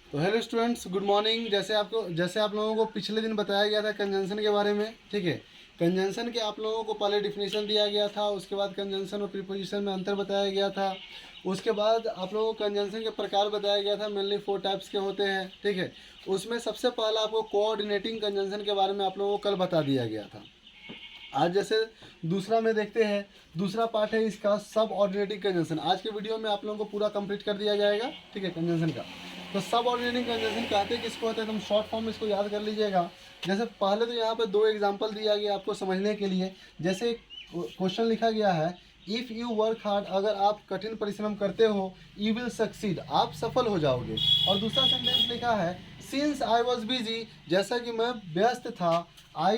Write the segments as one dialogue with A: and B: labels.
A: तो hello students, good morning. जैसे आप लोगों को पिछले दिन बताया गया था कंजंक्शन के बारे में, ठीक है। कंजंक्शन के आप लोगों को पहले डिफिनेशन दिया गया था, उसके बाद कंजंक्शन और प्रीपोजिशन में अंतर बताया गया था। उसके बाद आप लोगों को कंजंक्शन के प्रकार बताया गया था, मेनली 4 टाइप्स के होते हैं, ठीक है। उसमें सबसे पहला आपको कोऑर्डिनेटिंग कंजंक्शन के बारे में आप लोगों को कल बता दिया गया था। आज जैसे दूसरा में देखते हैं, दूसरा पार्ट है इसका सब ऑर्डिनेटिंग कंजंक्शन। आज के वीडियो में आप लोगों को पूरा कंप्लीट कर दिया जाएगा, ठीक है, कंजंक्शन का। तो सब ऑर्डिनेटिंग कंजंक्शन कहते हैं किसको होता है, तुम शॉर्ट फॉर्म में इसको याद कर लीजिएगा। जैसे पहले तो यहाँ पे 2 एग्जाम्पल दिया गया आपको समझने के लिए। जैसे क्वेश्चन लिखा गया है, इफ़ यू वर्क हार्ड, अगर आप कठिन परिश्रम करते हो, यू विल सक्सीड, आप सफल हो जाओगे। और दूसरा सेंटेंस लिखा है, सिंस आई वॉज बिजी, जैसा कि मैं व्यस्त था, I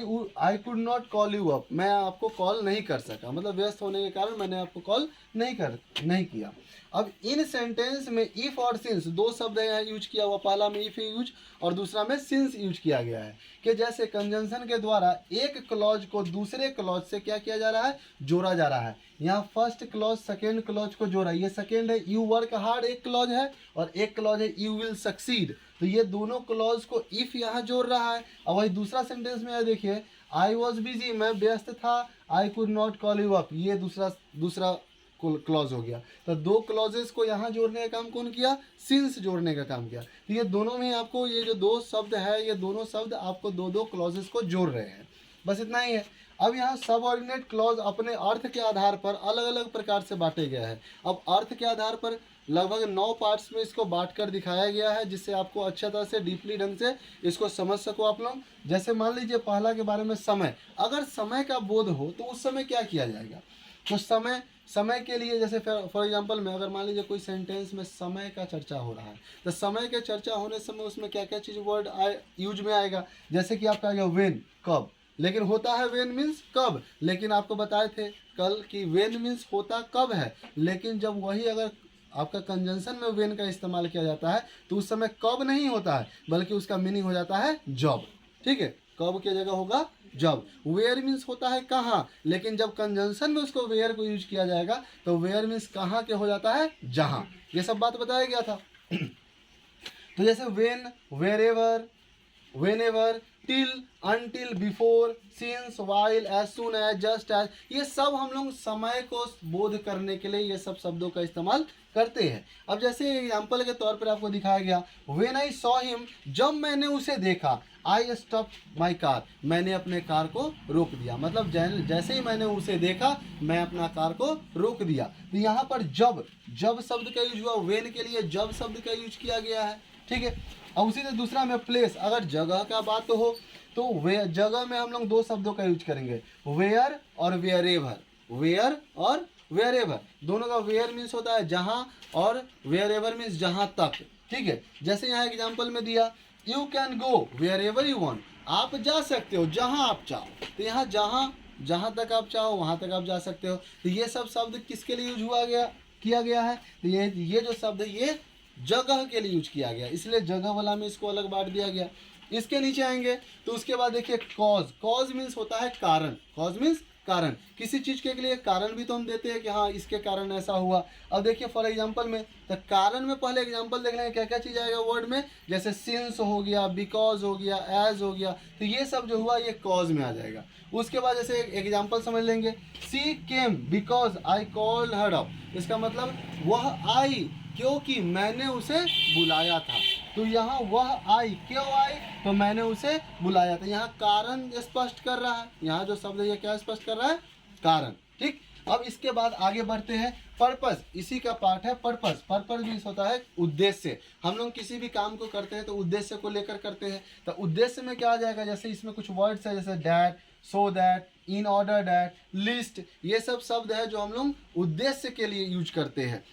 A: could not call you up, मैं आपको कॉल नहीं कर सका, मतलब व्यस्त होने के कारण मैंने आपको कॉल नहीं किया। अब इन सेंटेंस में इफ और सिंस 2 शब्द यहाँ यूज किया हुआ, पहला में इफ यूज और दूसरा में सिंस यूज किया गया है। कि जैसे कंजंक्शन के द्वारा एक क्लॉज को दूसरे क्लॉज से क्या किया जा रहा है, जोड़ा जा रहा है। यहाँ फर्स्ट क्लॉज सेकेंड क्लॉज को जोड़ा, ये सेकेंड है, यू वर्क हार्ड एक क्लॉज है, और एक क्लॉज है यू विल सक्सीड। तो ये दोनों क्लॉज को इफ यहाँ जोड़ रहा है। और वही दूसरा सेंटेंस में देखिए, आई वॉज बिजी, मैं व्यस्त था, I could not call you up, ये दूसरा क्लॉज हो गया। तो 2 क्लॉजेस को यहाँ जोड़ने का काम कौन किया, सिंस जोड़ने का काम किया। तो ये दोनों में आपको ये जो 2 शब्द है, ये दोनों शब्द आपको 2 क्लॉजेस को जोड़ रहे हैं, बस इतना ही है। अब यहाँ सबऑर्डिनेट क्लॉज अपने अर्थ के आधार पर अलग अलग प्रकार से बांटे गए हैं। अब अर्थ के आधार पर लगभग 9 पार्ट्स में इसको बांट कर दिखाया गया है, जिससे आपको अच्छा तरह से डीपली ढंग से इसको समझ सको आप लोग। जैसे मान लीजिए पहला के बारे में समय, अगर समय का बोध हो तो उस समय क्या किया जाएगा। तो समय के लिए जैसे फॉर एग्जांपल में अगर मान लीजिए कोई सेंटेंस में समय का चर्चा हो रहा है, तो समय के चर्चा होने समय उसमें क्या क्या चीज़ वर्ड यूज में आएगा। जैसे कि आपका आएगा वेन, कब, लेकिन होता है वेन मीन्स कब, लेकिन आपको बताए थे कल कि वेन मीन्स होता कब है, लेकिन जब वही अगर आपका कंजंक्शन में वेन का इस्तेमाल किया जाता है तो उस समय कब नहीं होता है, बल्कि उसका मीनिंग हो जाता है जब, ठीक है। कब की जगह होगा जब। वेयर मीन्स होता है कहाँ, लेकिन जब कंजंक्शन में उसको वेयर को यूज किया जाएगा तो वेयर मीन्स कहाँ के हो जाता है, जहाँ। ये सब बात बताया गया था। तो जैसे when, wherever, whenever, till, until, before, since, while, as soon as, just as, ये सब हम लोग समय को बोध करने के लिए ये सब शब्दों का इस्तेमाल करते हैं। अब जैसे एग्जाम्पल के तौर पर आपको दिखाया गया, व्हेन आई सॉ हिम, जब मैंने उसे देखा, आई स्टॉप माई कार, मैंने अपने कार को रोक दिया, मतलब जैसे ही मैंने उसे देखा मैं अपना कार को रोक दिया। तो यहाँ पर जब शब्द का यूज हुआ, वेन के लिए जब शब्द का यूज किया गया है, ठीक है। और उसी से दूसरा में प्लेस, अगर जगह का बात हो तो वे जगह में हम लोग 2 शब्दों का यूज करेंगे, वेयर और वेयर एवर। वेयर और वेयर एवर, दोनों का वेयर मीन्स होता है जहाँ, और वेयर एवर मीन्स जहाँ तक, ठीक है। जैसे यहाँ एग्जाम्पल में दिया, you can go wherever you want, आप जा सकते हो जहाँ आप चाहो। तो यहाँ जहाँ तक आप चाहो वहाँ तक आप जा सकते हो। तो ये सब शब्द किसके लिए यूज किया गया है, तो ये जो शब्द है ये जगह के लिए यूज किया गया, इसलिए जगह वाला में इसको अलग बांट दिया गया। इसके नीचे आएंगे तो उसके बाद देखिए कॉज मीन्स होता है कारण, कॉज मीन्स कारण, किसी चीज के लिए कारण भी तो हम देते हैं कि हाँ इसके कारण ऐसा हुआ। अब देखिए फॉर एग्जांपल में, तो कारण में पहले एग्जांपल देख लेंगे क्या क्या चीज आएगा वर्ड में, जैसे सिंस हो गया, बिकॉज हो गया, एज हो गया, तो ये सब जो हुआ ये कॉज में आ जाएगा। उसके बाद जैसे एग्जांपल समझ लेंगे, she came because I called her up, इसका मतलब वह आई क्योंकि मैंने उसे बुलाया था। तो यहाँ वह आई, क्यों आई, तो मैंने उसे बुलाया था। यहाँ कारण स्पष्ट कर रहा है, यहाँ जो शब्द है ये क्या स्पष्ट कर रहा है, कारण, ठीक। अब इसके बाद आगे बढ़ते हैं, पर्पस, इसी का पार्ट है पर्पस। पर्पस भी होता है उद्देश्य। हम लोग किसी भी काम को करते हैं तो उद्देश्य को लेकर करते हैं। तो उद्देश्य में क्या आ जाएगा, जैसे इसमें कुछ वर्ड्स है जैसे that, so that, in order that, list, ये सब शब्द है जो हम लोग उद्देश्य के लिए यूज करते हैं।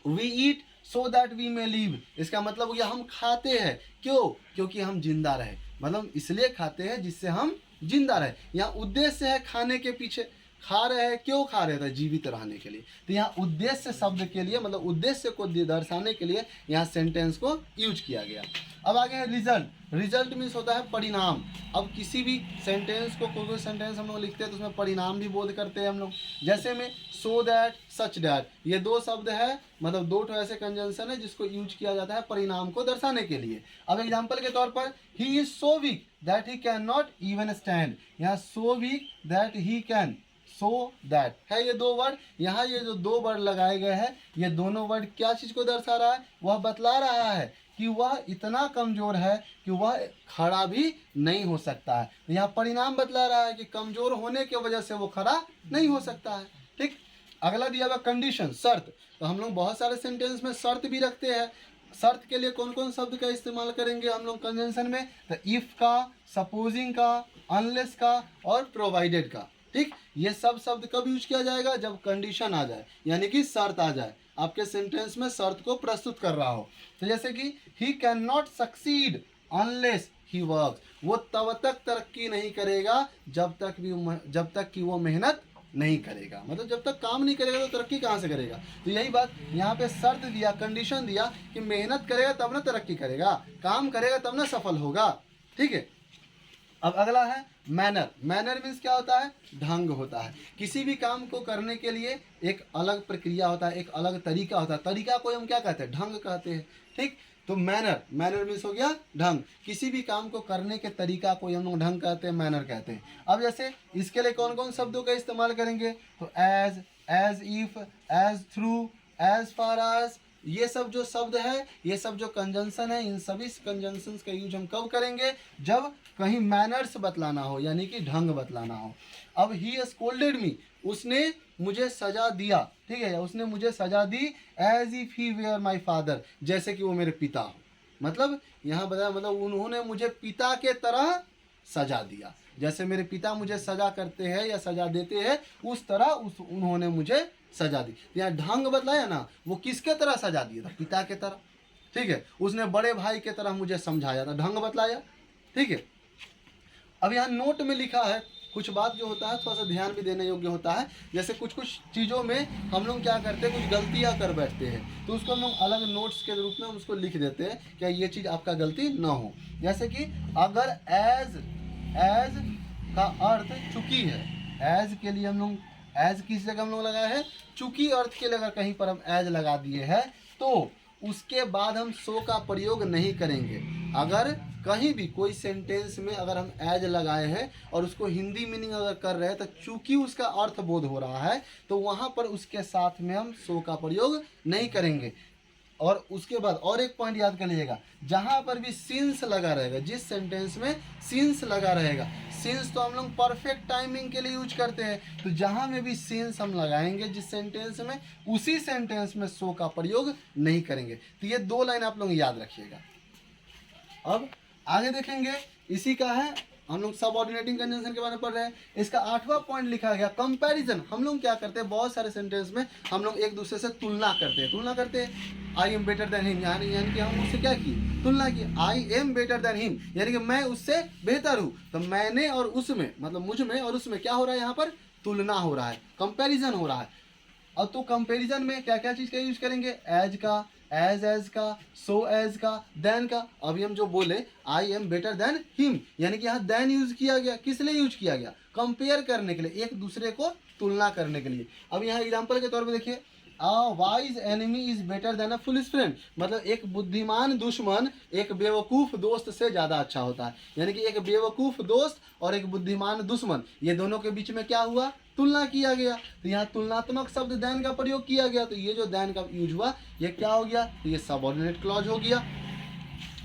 A: We eat so that we may live, इसका मतलब ये हम खाते हैं क्यों, क्योंकि हम जिंदा रहे, मतलब इसलिए खाते हैं जिससे हम जिंदा रहे। यहाँ उद्देश्य है खाने के पीछे, खा रहे हैं, क्यों खा रहे थे? जीवित रहने के लिए। तो यहाँ उद्देश्य शब्द के लिए मतलब उद्देश्य को दर्शाने के लिए यहाँ सेंटेंस को यूज किया गया। अब आगे है रिजल्ट। रिजल्ट मीन्स होता है परिणाम। अब किसी भी सेंटेंस को, कोई सेंटेंस हम लोग लिखते हैं तो उसमें परिणाम भी बोध करते हैं हम लोग। जैसे में सो दैट, सच दैट, ये दो शब्द है, मतलब दो ऐसे कंजंक्शन है जिसको यूज किया जाता है परिणाम को दर्शाने के लिए। अब एग्जाम्पल के तौर पर he is so weak that he can not even stand. यहाँ so weak that he can, so that है ये दो वर्ड। यहाँ ये जो दो वर्ड लगाए गए हैं, ये दोनों वर्ड क्या चीज़ को दर्शा रहा है? वह बतला रहा है कि वह इतना कमज़ोर है कि वह खड़ा भी नहीं हो सकता है। यहाँ परिणाम बतला रहा है कि कमज़ोर होने की वजह से वो खड़ा नहीं हो सकता है। ठीक, अगला दिया हुआ कंडीशन, शर्त। तो हम लोग बहुत सारे सेंटेंस में शर्त भी रखते हैं। शर्त के लिए कौन कौन शब्द का इस्तेमाल करेंगे हम लोग कंजंक्शन में? तो इफ़ का, सपोजिंग का, अनलेस का और प्रोवाइडेड का। ठीक, ये सब शब्द कब यूज किया जाएगा? जब कंडीशन आ जाए, यानी कि शर्त आ जाए, आपके सेंटेंस में शर्त को प्रस्तुत कर रहा हो। तो जैसे कि ही can not succeed unless he work, वो तब तक तरक्की नहीं करेगा जब तक कि वो मेहनत नहीं करेगा। मतलब जब तक काम नहीं करेगा तो तरक्की कहाँ से करेगा? तो यही बात यहाँ पे शर्त दिया, कंडीशन दिया कि मेहनत करेगा तब ना तरक्की करेगा, काम करेगा तब ना सफल होगा। ठीक है। अब अगला है मैनर। मैनर मीन्स क्या होता है? ढंग होता है। किसी भी काम को करने के लिए एक अलग प्रक्रिया होता है, एक अलग तरीका होता है। तरीका को हम क्या कहते हैं? ढंग कहते हैं। ठीक, तो मैनर, मैनर मीन्स हो गया ढंग। किसी भी काम को करने के तरीका को हम लोग ढंग कहते हैं, मैनर कहते हैं। अब जैसे इसके लिए कौन कौन शब्दों का इस्तेमाल करेंगे? तो as, as if, as through, as far as, ये सब जो शब्द है, ये सब जो कंजंक्शन है, इन सभी कंजंक्शंस का यूज हम कब करेंगे? जब कहीं मैनर्स बतलाना हो, यानी कि ढंग बतलाना हो। अब ही स्कोल्डेड मी, उसने मुझे सजा दिया। ठीक है, उसने मुझे सजा दी as if he were my father, जैसे कि वो मेरे पिता हो। मतलब यहाँ बताया, मतलब उन्होंने मुझे पिता के तरह सजा दिया। जैसे मेरे पिता मुझे सजा करते हैं या सजा देते हैं, उस तरह उन्होंने मुझे सजा दी। यहाँ ढंग बतलाया ना, वो किसके तरह सजा दिया था? पिता के तरह। ठीक है, उसने बड़े भाई के तरह मुझे समझाया था, ढंग बतलाया। ठीक है। अब यहाँ नोट में लिखा है कुछ बात जो होता है थोड़ा सा ध्यान भी देने योग्य होता है। जैसे कुछ कुछ चीज़ों में हम लोग क्या करते हैं, कुछ गलतियाँ कर बैठते हैं, तो उसको हम लोग अलग नोट्स के रूप में हम उसको लिख देते हैं, क्या ये चीज़ आपका गलती ना हो। जैसे कि अगर एज, एज का अर्थ चूंकि है, एज के लिए हम लोग, एज किस जगह हम लोग लगाए हैं? चूंकि अर्थ के लिए अगर कहीं पर हम एज लगा दिए हैं तो उसके बाद हम सो का प्रयोग नहीं करेंगे। अगर कहीं भी कोई सेंटेंस में अगर हम एज लगाए हैं और उसको हिंदी मीनिंग अगर कर रहे हैं तो चूंकि उसका अर्थ बोध हो रहा है तो वहाँ पर उसके साथ में हम सो का प्रयोग नहीं करेंगे। और उसके बाद और एक पॉइंट याद कर लीजिएगा, जहाँ पर भी सिंस लगा रहेगा, जिस सेंटेंस में सिंस लगा रहेगा, सिंस तो हम लोग परफेक्ट टाइमिंग के लिए यूज करते हैं, तो जहाँ में भी सिंस हम लगाएंगे जिस सेंटेंस में, उसी सेंटेंस में सो का प्रयोग नहीं करेंगे। तो ये दो लाइन आप लोग याद रखिएगा। अब आगे देखेंगे, इसी का है, हम लोग सबऑर्डिनेटिंग कंजंक्शन के बारे में पढ़ रहे हैं। इसका 8वां पॉइंट लिखा गया कंपैरिजन। हम लोग क्या करते हैं, बहुत सारे सेंटेंस में हम लोग एक दूसरे से तुलना करते हैं। तुलना करते हैं, I am better than him, यानी कि हम उससे क्या किए? तुलना की। I am better than him यानी कि मैं उससे बेहतर हूँ। तो मैंने और उसमें, मतलब मुझ में और उसमें क्या हो रहा है? यहाँ पर तुलना हो रहा है, कंपेरिजन हो रहा है। और तो कंपैरिजन में क्या क्या चीज़ का यूज करेंगे? एज का, एज का, सो एज का, देन का। अभी हम जो बोले I am better than him, यानी कि यहाँ देन यूज किया गया। किस लिए यूज किया गया? कंपेयर करने के लिए, एक दूसरे को तुलना करने के लिए। अब यहाँ एग्जाम्पल के तौर पे देखिए, a wise enemy is better than a foolish friend, मतलब एक बुद्धिमान दुश्मन एक बेवकूफ़ दोस्त से ज़्यादा अच्छा होता है। यानी कि एक बेवकूफ़ दोस्त और एक बुद्धिमान दुश्मन, ये दोनों के बीच में क्या हुआ? तुलना किया गया। तो यहाँ तुलनात्मक शब्द देन का प्रयोग किया गया। तो ये जो देन का यूज हुआ ये क्या हो गया? तो ये सबऑर्डिनेट क्लॉज हो गया।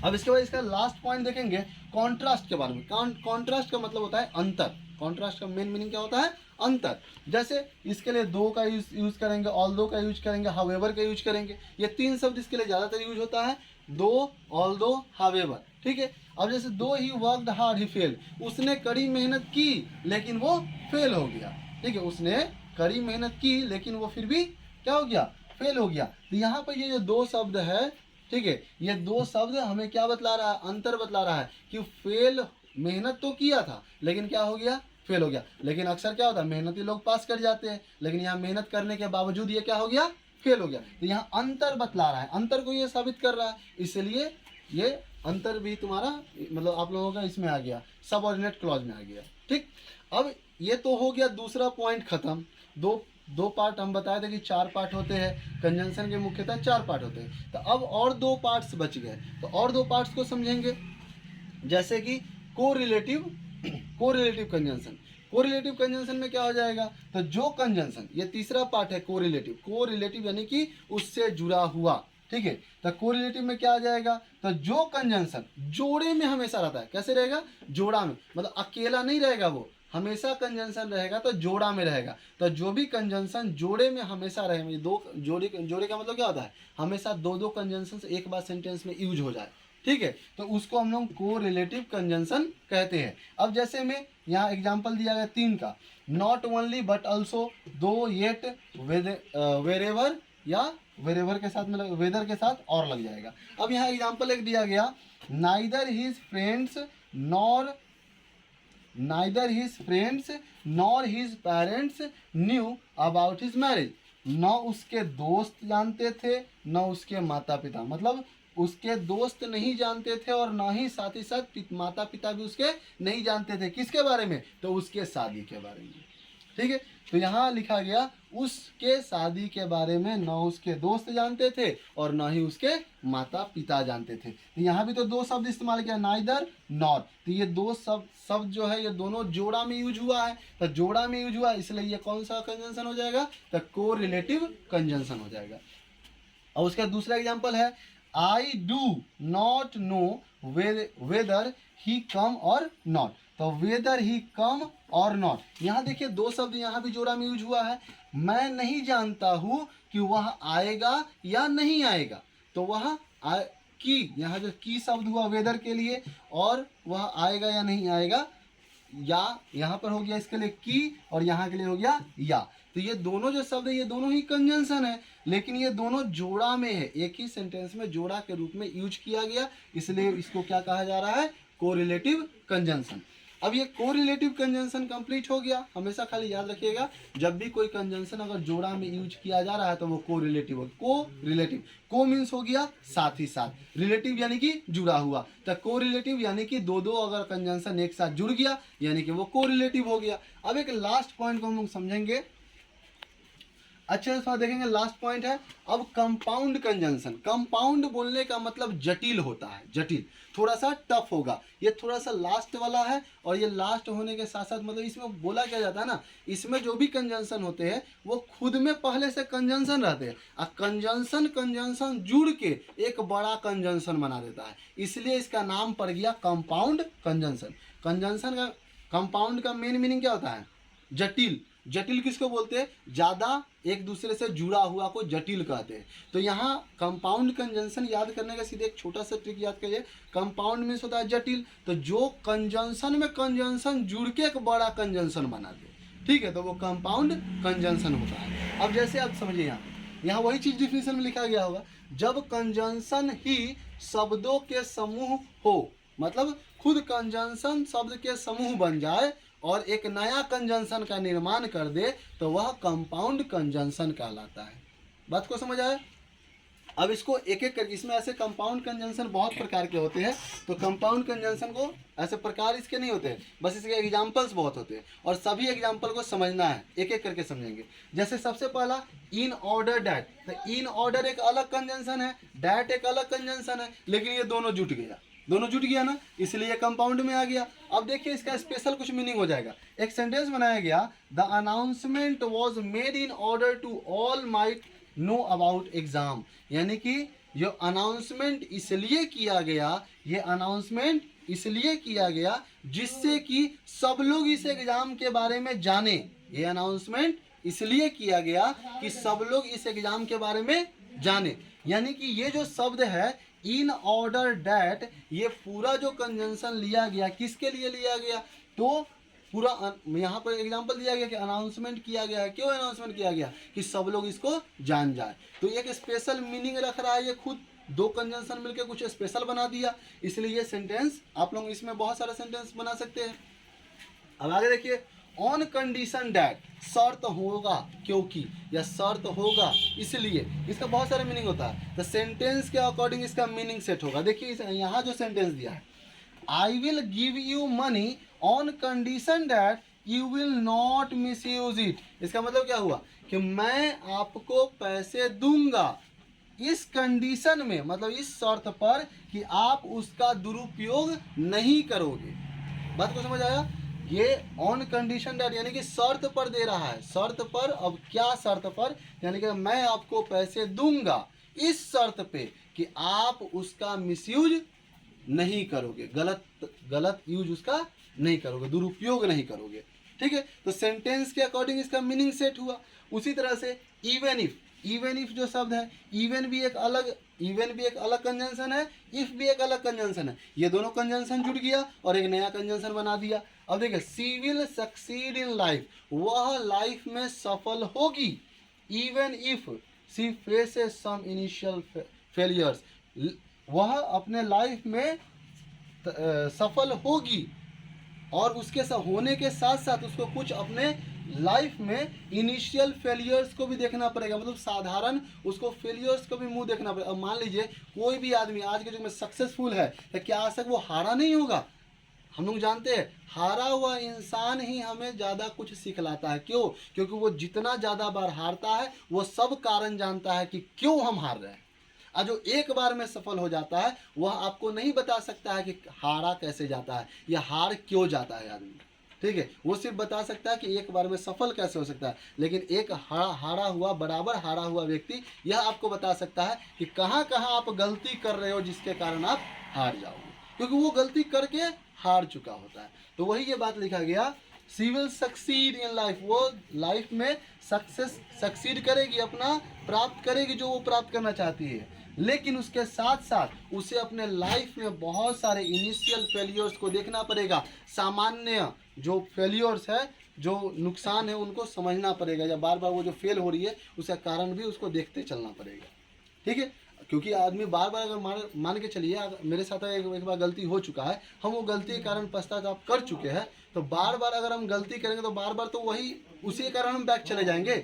A: अब इसके बाद इसका लास्ट पॉइंट देखेंगे कॉन्ट्रास्ट के बारे में। कॉन्ट्रास्ट का मतलब होता है अंतर। कॉन्ट्रास्ट का मेन मीनिंग क्या होता है? अंतर। जैसे इसके लिए दो का यूज करेंगे, ऑल्दो का यूज करेंगे, हावेवर का यूज करेंगे। ये तीन शब्द इसके लिए ज़्यादातर यूज होता है, दो, ऑल्दो, हावेवर। ठीक है। अब जैसे दो he worked hard he fail, उसने कड़ी मेहनत की लेकिन वो फेल हो गया। ठीक है, उसने कड़ी मेहनत की लेकिन वो फिर भी क्या हो गया? फेल हो गया। तो यहाँ पर ये जो दो शब्द है, ठीक है, ये दो शब्द हमें क्या बतला रहा है? अंतर बतला रहा है कि फेल, मेहनत तो किया था लेकिन क्या हो गया? फेल हो गया। लेकिन अक्सर क्या होता है, मेहनती लोग पास कर जाते हैं, लेकिन यहाँ मेहनत करने के बावजूद ये क्या हो गया, फेल हो गया। तो यहाँ अंतर बतला रहा है, अंतर को ये साबित कर रहा है, इसलिए ये अंतर भी तुम्हारा मतलब आप लोगों का इसमें आ गया, सबऑर्डिनेट क्लॉज में आ गया। ठीक, अब ये तो हो गया दूसरा पॉइंट खत्म। दो पार्ट हम बताए थे कि 4 पार्ट होते हैं, कंजंक्शन के मुख्यतः 4 पार्ट होते हैं। तो अब और 2 पार्ट्स बच गए, तो और 2 पार्ट्स को समझेंगे, जैसे कि कोरिलेटिव कंजंक्शन। कोरिलेटिव कंजंक्शन में क्या हो जाएगा, तो जो कंजंक्शन, ये तीसरा पार्ट है कोरिलेटिव यानी कि उससे जुड़ा हुआ। ठीक है, तो कोरिलेटिव में क्या आ जाएगा, तो जो कंजंक्शन जोड़े में हमेशा रहता है, कैसे रहेगा, जोड़ा में, मतलब अकेला नहीं रहेगा, वो हमेशा कंजंक्शन रहेगा तो जोड़ा में रहेगा। तो जो भी कंजंक्शन जोड़े में हमेशा रहे, दो जोड़े का मतलब क्या होता है, हमेशा दो कंजंक्शन एक बार सेंटेंस में यूज हो जाए। ठीक है, तो उसको हम लोग कोरिलेटिव कंजंक्शन कहते हैं। अब जैसे में यहाँ एग्जांपल दिया गया 3 का, नॉट ओनली बट ऑल्सो, दो, येट, वेरेवर, या वेरेवर के साथ मतलब वेदर के साथ और लग जाएगा। अब यहाँ एग्जांपल एक दिया गया, neither his friends nor his parents knew about his marriage. न उसके दोस्त जानते थे, न उसके माता पिता, मतलब उसके दोस्त नहीं जानते थे और ना ही साथ माता पिता भी उसके नहीं जानते थे, किसके बारे में, तो उसके शादी के बारे में। ठीक है, तो यहाँ लिखा गया उसके शादी के बारे में न उसके दोस्त जानते थे और न ही उसके माता पिता जानते थे। तो यहाँ भी तो 2 शब्द इस्तेमाल किया, नाइदर नॉर। तो ये 2 शब्द जो है ये दोनों जोड़ा में यूज हुआ है, तो जोड़ा में यूज हुआ इसलिए ये कौन सा कंजंक्शन हो जाएगा, तो कोरिलेटिव कंजंक्शन हो जाएगा। और उसका दूसरा एग्जाम्पल है, I do not know whether he come or not. तो weather he come or not, यहाँ देखिए 2 शब्द यहाँ भी जोड़ा में यूज हुआ है। मैं नहीं जानता हूँ कि वह आएगा या नहीं आएगा, तो वह की, यहाँ जो की शब्द हुआ वेदर के लिए, और वह आएगा या नहीं आएगा, या यहाँ पर हो गया इसके लिए की, और यहाँ के लिए हो गया या। तो ये दोनों जो शब्द है ये दोनों ही कंजंक्शन है, लेकिन ये दोनों जोड़ा में है, एक ही सेंटेंस में जोड़ा के रूप में यूज किया गया, इसलिए इसको क्या कहा जा रहा है, कोरिलेटिव कंजंक्शन। अब ये कोरिलेटिव कंजंक्शन कंप्लीट हो गया। हमेशा खाली याद रखिएगा, जब भी कोई कंजंक्शन अगर जोड़ा में यूज किया जा रहा है तो वो कोरिलेटिव हो। कोरिलेटिव, को मीन्स हो गया साथ ही साथ, रिलेटिव यानी कि जुड़ा हुआ, तो कोरिलेटिव यानी कि दो अगर कंजंक्शन एक साथ जुड़ गया यानी कि वो कोरिलेटिव हो गया। अब एक लास्ट पॉइंट को हम लोग समझेंगे, अच्छे से देखेंगे। लास्ट पॉइंट है अब कंपाउंड कंजंक्शन। कंपाउंड बोलने का मतलब जटिल होता है, जटिल, थोड़ा सा टफ होगा। ये थोड़ा सा लास्ट वाला है, और ये लास्ट होने के साथ साथ मतलब इसमें बोला क्या जाता है ना, इसमें जो भी कंजंक्शन होते हैं वो खुद में पहले से कंजंक्शन रहते हैं, और कंजंक्शन जुड़ के एक बड़ा कंजंक्शन बना देता है, इसलिए इसका नाम पड़ गया कंपाउंड कंजंक्शन। कंजंक्शन का, कंपाउंड का मेन मीनिंग क्या होता है, जटिल। जटिल किसको बोलते हैं, ज्यादा एक दूसरे से जुड़ा हुआ को जटिल कहते हैं। तो यहाँ कंपाउंड कंजंक्शन याद करने का सीधे एक छोटा सा ट्रिक याद करिए, कंपाउंड मीन्स होता है जटिल, तो जो कंजंक्शन में कंजंक्शन जुड़ के एक बड़ा कंजंक्शन बना दे, ठीक है, तो वो कंपाउंड कंजंक्शन होता है। अब जैसे आप समझिए, यहाँ वही चीज डिफिनेशन में लिखा गया होगा, जब कंजंक्शन ही शब्दों के समूह हो, मतलब खुद कंजंक्शन शब्द के समूह बन जाए और एक नया कंजंक्शन का निर्माण कर दे, तो वह कंपाउंड कंजंक्शन कहलाता है। बात को समझ आया। अब इसको एक एक करके, इसमें ऐसे कंपाउंड कंजंक्शन बहुत प्रकार के होते हैं, तो कंपाउंड कंजंक्शन को ऐसे प्रकार इसके नहीं होते, बस इसके एग्जाम्पल्स बहुत होते हैं, और सभी एग्जाम्पल को समझना है, एक एक करके समझेंगे। जैसे सबसे पहला इन ऑर्डर डैट, तो इन ऑर्डर एक अलग कंजंक्शन है, डैट एक अलग कंजंक्शन है, लेकिन ये दोनों जुट गया, दोनों जुट गया ना, इसलिए कंपाउंड में आ गया। अब देखिए इसका स्पेशल कुछ मीनिंग हो जाएगा। एक सेंटेंस बनाया गया, the announcement was made in order to all might know about exam, यानी कि जो अनाउंसमेंट इसलिए किया गया, ये अनाउंसमेंट इसलिए किया गया जिससे कि सब लोग इस एग्जाम के बारे में जाने। ये अनाउंसमेंट इसलिए किया गया कि सब लोग इस एग्जाम के बारे में जाने, यानी कि ये जो शब्द है इन ऑर्डर डैट, ये पूरा जो कंजंक्शन लिया गया किसके लिए लिया गया, तो पूरा यहाँ पर एग्जांपल दिया गया कि अनाउंसमेंट किया गया है। क्यों अनाउंसमेंट किया गया, कि सब लोग इसको जान जाए, तो एक स्पेशल मीनिंग रख रहा है, ये खुद दो कंजंक्शन मिलकर कुछ स्पेशल बना दिया, इसलिए ये सेंटेंस आप लोग इसमें बहुत सारा सेंटेंस बना सकते हैं। अब आगे देखिए, ऑन कंडीशन डैट, शर्त होगा क्योंकि, या शर्त होगा इसलिए, इसका बहुत सारे मीनिंग होता है। तो सेंटेंस के अकॉर्डिंग इसका मीनिंग सेट होगा। देखिए यहाँ जो सेंटेंस दिया है, I will give you money on condition that you will not miss use it. इसका मतलब क्या हुआ कि मैं आपको पैसे दूंगा इस कंडीशन में, मतलब इस शर्त पर कि आप उसका दुरुपयोग नहीं करोगे। बात को समझ आया? ये ऑन कंडीशन डैट यानी कि शर्त पर दे रहा है, शर्त पर। अब क्या शर्त पर? यानी कि मैं आपको पैसे दूंगा इस शर्त पे कि आप उसका मिसयूज नहीं करोगे, गलत यूज उसका नहीं करोगे, दुरुपयोग नहीं करोगे। ठीक है, तो सेंटेंस के अकॉर्डिंग इसका मीनिंग सेट हुआ। उसी तरह से इवन इफ, इवन इफ जो शब्द है, इवन भी एक अलग कंजंक्शन है, इफ भी एक अलग कंजंक्शन है। ये दोनों कंजंक्शन जुड़ गया और एक नया कंजंक्शन बना दिया। अब देखिए, she will succeed in life, वह लाइफ में सफल होगी, even if she faces some initial failures, वह अपने लाइफ में सफल होगी और उसके होने के साथ साथ उसको कुछ अपने लाइफ में इनिशियल फेलियर्स को भी देखना पड़ेगा, मतलब साधारण उसको फेलियर्स को भी मुंह देखना पड़ेगा। अब मान लीजिए कोई भी आदमी आज के युग में सक्सेसफुल है तो क्या आज तक वो हारा नहीं होगा? हम लोग जानते हैं हारा हुआ इंसान ही हमें ज़्यादा कुछ सिखलाता है। क्यों? क्योंकि वो जितना ज़्यादा बार हारता है वो सब कारण जानता है कि क्यों हम हार रहे हैं। और जो एक बार में सफल हो जाता है वह आपको नहीं बता सकता है कि हारा कैसे जाता है या हार क्यों जाता है आदमी। ठीक है, वो सिर्फ बता सकता है कि एक बार में सफल कैसे हो सकता है, लेकिन एक हारा हुआ, बराबर हारा हुआ व्यक्ति यह आपको बता सकता है कि कहाँ कहाँ आप गलती कर रहे हो जिसके कारण आप हार जाओगे, क्योंकि वो गलती करके हार चुका होता है। तो वही ये बात लिखा गया, she will succeed in life, वो लाइफ में सक्सीड करेगी, अपना प्राप्त करेगी जो वो प्राप्त करना चाहती है, लेकिन उसके साथ साथ उसे अपने लाइफ में बहुत सारे इनिशियल फेलियर्स को देखना पड़ेगा। सामान्य जो फेलियर्स है, जो नुकसान है, उनको समझना पड़ेगा, या बार बार वो जो फेल हो रही है उसका कारण भी उसको देखते चलना पड़ेगा। ठीक है, क्योंकि आदमी बार बार अगर मान के चलिए, मेरे साथ एक बार गलती हो चुका है, हम वो गलती के कारण पश्चाताप कर चुके हैं, तो बार बार अगर हम गलती करेंगे तो बार बार तो वही उसी के कारण हम बैक चले जाएंगे।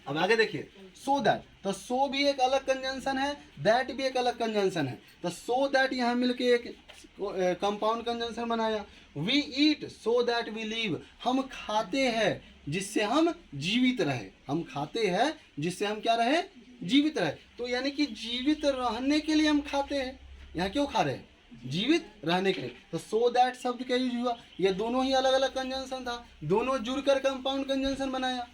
A: अब आगे देखिए, सो दैट, तो सो भी एक अलग कंजंक्शन है, दैट भी एक अलग कंजंक्शन है। तो सो दैट यहाँ मिलके एक कंपाउंड कंजंक्शन बनाया। We eat so that we live, हम खाते हैं जिससे हम जीवित रहे, हम खाते हैं जिससे हम क्या रहे? जीवित रहे। तो यानी कि जीवित रहने के लिए हम खाते हैं। यहाँ क्यों खा रहे हैं? जीवित रहने के लिए। तो सो दैट शब्द का यूज हुआ, ये दोनों ही अलग अलग कंजंक्शन था, दोनों जुड़कर कंपाउंड कंजंक्शन बनाया।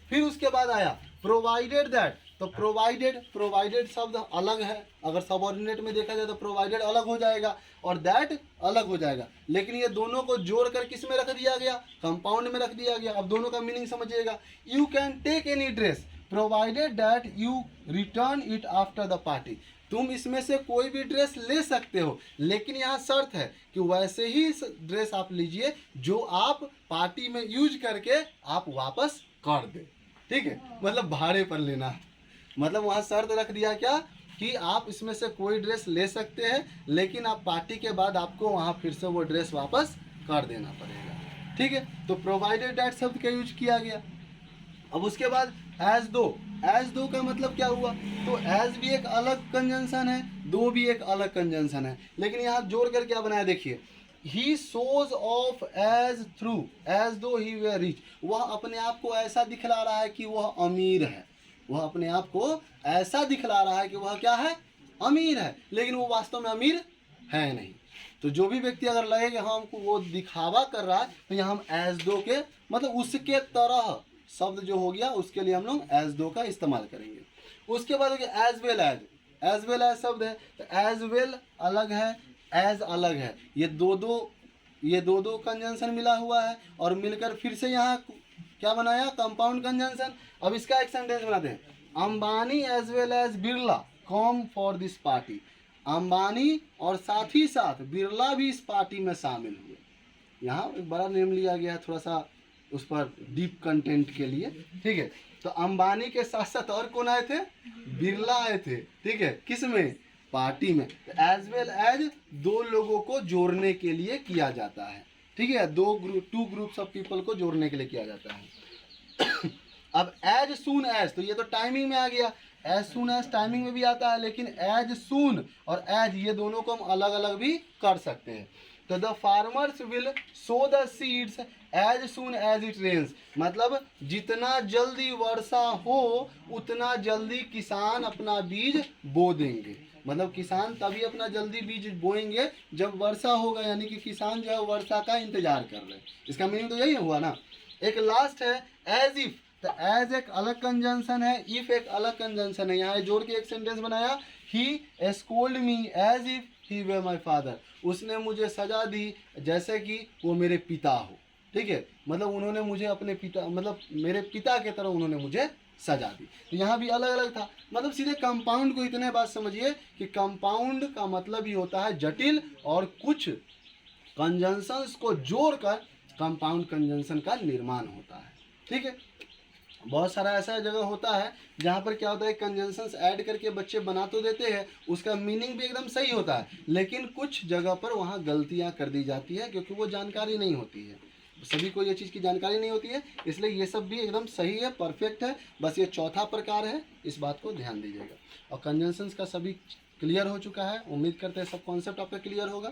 A: फिर उसके बाद आया प्रोवाइडेड दैट, तो प्रोवाइडेड शब्द अलग है, अगर सबऑर्डिनेट में देखा जाए तो प्रोवाइडेड अलग हो जाएगा और दैट अलग हो जाएगा, लेकिन ये दोनों को जोड़कर किस में रख दिया गया? कंपाउंड में रख दिया गया। अब दोनों का मीनिंग समझिएगा। You can take any dress provided that you return it after the party, तुम इसमें से कोई भी ड्रेस ले सकते हो, लेकिन यहाँ शर्त है कि वैसे ही ड्रेस आप लीजिए जो आप पार्टी में यूज करके आप वापस कर दे। ठीक है, मतलब भाड़े पर लेना, मतलब वहाँ शर्त रख दिया क्या कि आप इसमें से कोई ड्रेस ले सकते हैं, लेकिन आप पार्टी के बाद आपको वहाँ फिर से वो ड्रेस वापस कर देना पड़ेगा। ठीक है, तो प्रोवाइडेड दैट शब्द का यूज किया गया। अब उसके बाद एज दो का मतलब क्या हुआ? तो एज भी एक अलग कंजंक्शन है, दो भी एक अलग कंजंक्शन है, लेकिन यहाँ जोड़ कर क्या बनाया देखिए, he shows off as through as though he way rich, वह अपने आप को ऐसा दिखला रहा है कि वह अमीर है, वह अपने आप को ऐसा दिखला रहा है कि वह क्या है? अमीर है, लेकिन वो वास्तव में अमीर है नहीं। तो जो भी व्यक्ति अगर लगे कि हाँ हमको वो दिखावा कर रहा है, तो यहाँ हम एज दो के मतलब उसके तरह शब्द जो हो गया उसके लिए हम लोग एज दो का इस्तेमाल करेंगे। उसके बाद एज वेल एज शब्द है, तो एज वेल अलग है, एज अलग है, ये दो कंजंक्शन मिला हुआ है और मिलकर फिर से यहाँ क्या बनाया? Compound conjunction. अब इसका एक सेंटेंस बनाते हैं, Ambani as well as Birla come for this party, Ambani और साथ ही साथ बिरला भी इस पार्टी में शामिल हुए। यहाँ एक बड़ा नेम लिया गया है थोड़ा सा उस पर डीप कंटेंट के लिए। ठीक है, तो अंबानी के साथ साथ और कौन आए थे? बिरला आए थे। ठीक है, किस में? पार्टी में। एज वेल एज दो लोगों को जोड़ने के लिए किया जाता है। ठीक है, टू ग्रुप्स ऑफ पीपल को जोड़ने के लिए किया जाता है। अब एज सून एज, तो ये तो टाइमिंग में आ गया, एज सून एज टाइमिंग में भी आता है, लेकिन एज सून और एज ये दोनों को हम अलग अलग भी कर सकते हैं। तो the farmers will sow the seeds as soon as it rains, मतलब जितना जल्दी वर्षा हो उतना जल्दी किसान अपना बीज बो देंगे। मतलब किसान तभी अपना जल्दी बीज बोएंगे जब वर्षा होगा, यानी कि किसान जो है वर्षा का इंतजार कर रहे हैं। इसका मीनिंग तो यही हुआ ना। एक लास्ट है एज इफ, तो एज एक अलग कंजंक्शन है, इफ एक अलग कंजंक्शन है। यहाँ जोड़ के एक सेंटेंस बनाया, he scold me as if he were my father, उसने मुझे सजा दी जैसे कि वो मेरे पिता हो। ठीक है, मतलब उन्होंने मुझे अपने पिता, मतलब मेरे पिता की तरह उन्होंने मुझे सजा दी। तो यहाँ भी अलग अलग था। मतलब सीधे कंपाउंड को इतने बात समझिए कि कंपाउंड का मतलब ही होता है जटिल, और कुछ कंजंक्शंस को जोड़कर कंपाउंड कंजंक्शन का निर्माण होता है। ठीक है, बहुत सारा ऐसा जगह होता है जहाँ पर क्या होता है, कंजंक्शंस ऐड करके बच्चे बना तो देते हैं, उसका मीनिंग भी एकदम सही होता है, लेकिन कुछ जगह पर वहाँ गलतियाँ कर दी जाती है क्योंकि वो जानकारी नहीं होती है, सभी को ये चीज़ की जानकारी नहीं होती है। इसलिए ये सब भी एकदम सही है, परफेक्ट है। बस ये चौथा प्रकार है, इस बात को ध्यान दीजिएगा। और कंजंक्शंस का सभी क्लियर हो चुका है, उम्मीद करते हैं सब कॉन्सेप्ट आपका क्लियर होगा।